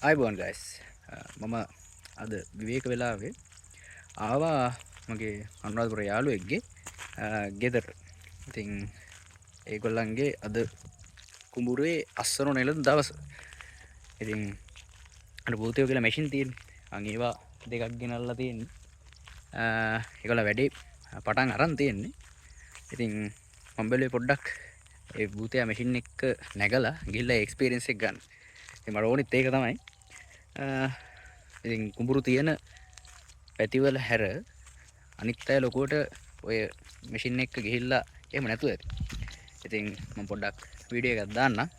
අයිබෝන් ගයිස් මම අද විවේක වෙලාවේ ආවා මගේ අනුරාධපුර යාළුවෙක්ගේ ගෙදර. ඉතින් ඒගොල්ලන්ගේ අද කුඹුරේ අස්සන නෙළන දවස. ඉතින් අර භූතයෝ කියලා මැෂින් තියෙන්නේ. අන් ඒවා දෙකක් ගෙනල්ලා තියෙන්නේ. ඒගොල්ලෝ වැඩේ පටන් අරන් තියෙන්නේ. ඉතින් මම බැලුවේ පොඩ්ඩක් ඒ භූතයා මැෂින් එක නැගලා ගිහිල්ලා එක්ස්පීරියන්ස් එක ගන්න. ඉතින් මට ඕනෙත් ඒක තමයි. ඉතින් කුඹුරු තියෙන පැතිවල හැර අනිත් අය ලොකුවට ඔය මැෂින් එක ගිහිල්ලා එහෙම නැතුව ඇති. ඉතින් මම පොඩ්ඩක් වීඩියෝ එකක් දාන්නම්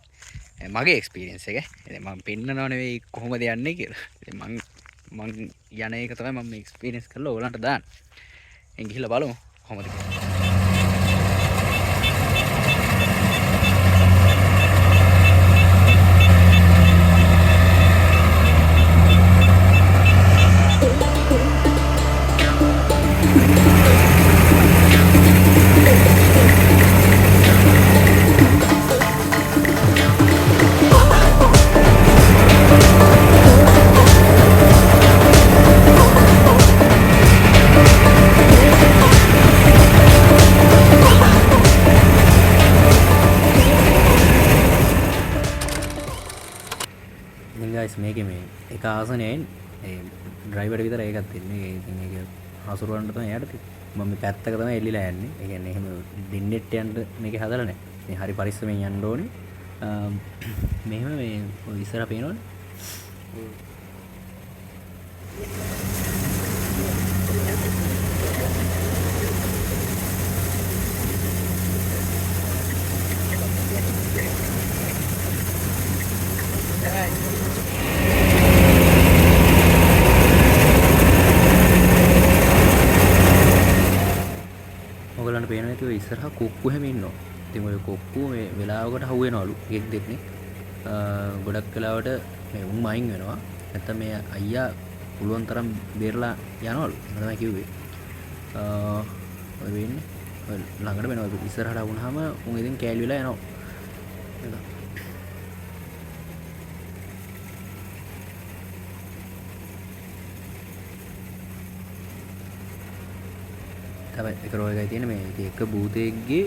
මගේ එක්ස්පීරියන්ස් එක. ඉතින් මම පෙන්නනව නෙවෙයි කොහොමද යන්නේ කියලා. ඉතින් මං යන එක තමයි මම එක්ස්පීරියන්ස් කරලා ඔයගලන්ට දාන්න. එන් ගිහිල්ලා බලමු කොහොමද කියලා. guys මේකේ මේ එක ආසනයෙන් ඒ ඩ්‍රයිවර් විතර ඒකත් තින්නේ. ඉතින් ඒක හසුරවන්න තමයි එයාට තියෙන්නේ. මම මේ පැත්තක තමයි එල්ලිලා යන්නේ. ඒ කියන්නේ එහෙම දින්නෙට් යන්න මේකේ හදලා නැහැ. ඉතින් හරි පරිස්සමෙන් යන්න ඕනේ. මෙහෙම මේ ඔය ඉස්සරහ පේනවනේ. ඔයගලන්ට පේනවා ඇති ඔය ඉස්සරහා කොක්කු හැම ඉන්නවා. ඉතින් ඔය කොක්කු මේ වෙලාවකට හවු වෙනවලු එකෙක් දෙන්නේ. ගොඩක් වෙලාවට මේ උන් මයින් වෙනවා. නැත්නම් මේ අයියා පුළුවන් තරම් බේරලා යනවලු. මම තමයි කිව්වේ. ඔය වෙන්නේ ඔය ළඟට වෙනවා. ඉස්සරහට වුණාම උන් ඉතින් කෑලි වෙලා යනවා. තමයි එක රෝ එකයි තියෙන මේ එක භූතයෙක්ගේ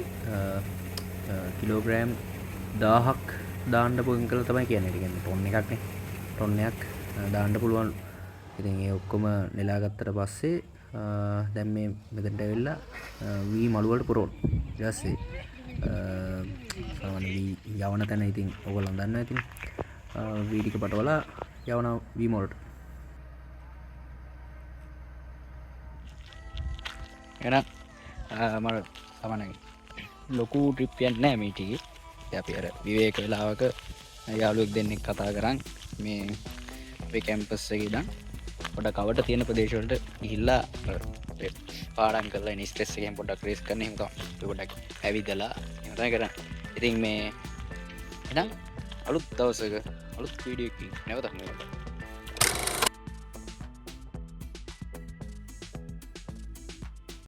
කිලෝග්‍රෑම් 1000ක් දාන්න පුළුවන් කියලා තමයි කියන්නේ. ඒ කියන්නේ ටොන් එකක් නේ. ටොන් එකක් දාන්න පුළුවන්. ඉතින් ඒ ඔක්කොම නෙලා ගත්තට පස්සේ දැන් මේ මෙතනට ඇවිල්ලා වී මළු වලට පුරවන. ඊට පස්සේ සාමාන්‍ය වී යවන තැන ඉතින් ඔයගොල්ලෝ දන්නවා ඉතින් වී ටික පටවලා යවන වී මොලට. එහෙනම් මම සමහරවිට ලොකු ට්‍රිප් එකක් නෑ මේ ටිකේ. අපි අර විවේක වෙලාවක යාළුවෙක් දෙන්නෙක් කතා කරන් මේ අපේ කැම්පස් එකේ ඉඳන් පොඩක් අවට තියෙන ප්‍රදේශ වලට ගිහිල්ලා පාඩම් කරලා ඉනි ස්ට්‍රෙස් එකෙන් පොඩක් රේස් කරන්න එහෙම තමයි. පොඩක් ඇවිදලා එහෙම තමයි කරන්නේ. ඉතින් මේ එහෙනම් අලුත් දවසක අලුත් වීඩියෝ එකකින් නැවත හමු වෙනවා.